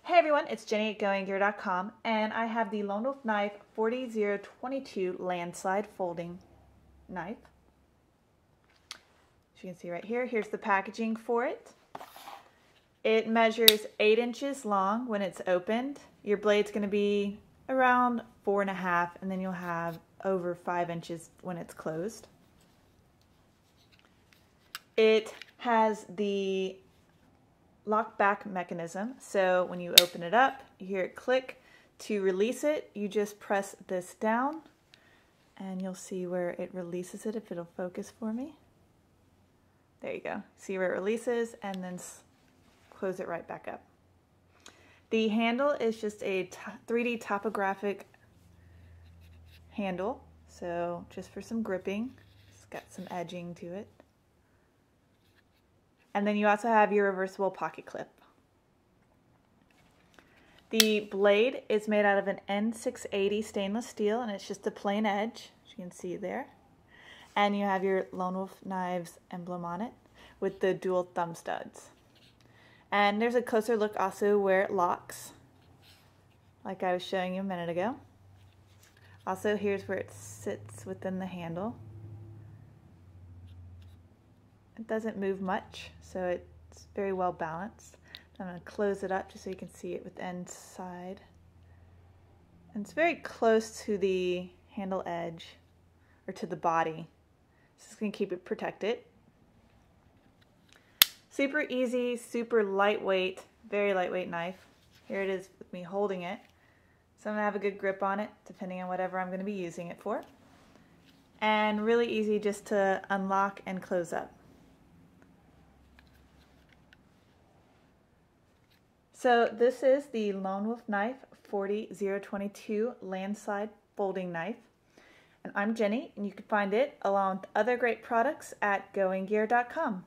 Hey everyone, it's Jenny at GoingGear.com, and I have the Lone Wolf Knife 40022 Landslide folding knife. As you can see right here, here's the packaging for it. It measures 8 inches long when it's opened. Your blade's going to be around 4.5, and then you'll have over 5 inches when it's closed. It has the lock back mechanism, so when you open it up, you hear it click. To release it, you just press this down and you'll see where it releases it, if it'll focus for me. There you go. See where it releases, and then close it right back up. The handle is just a 3D topographic handle, so just for some gripping. It's got some edging to it. And then you also have your reversible pocket clip. The blade is made out of an N680 stainless steel, and it's just a plain edge, as you can see there. And you have your Lone Wolf Knives emblem on it with the dual thumb studs. And there's a closer look also where it locks, like I was showing you a minute ago. Also, here's where it sits within the handle. It doesn't move much, so it's very well balanced. I'm going to close it up just so you can see it with the inside. And it's very close to the handle edge, or to the body. So it's going to keep it protected. Super easy, super lightweight, very lightweight knife. Here it is with me holding it. So I'm going to have a good grip on it, depending on whatever I'm going to be using it for. And really easy just to unlock and close up. So this is the Lone Wolf Knife 40022 Landslide folding knife. And I'm Jenny, and you can find it along with other great products at GoingGear.com.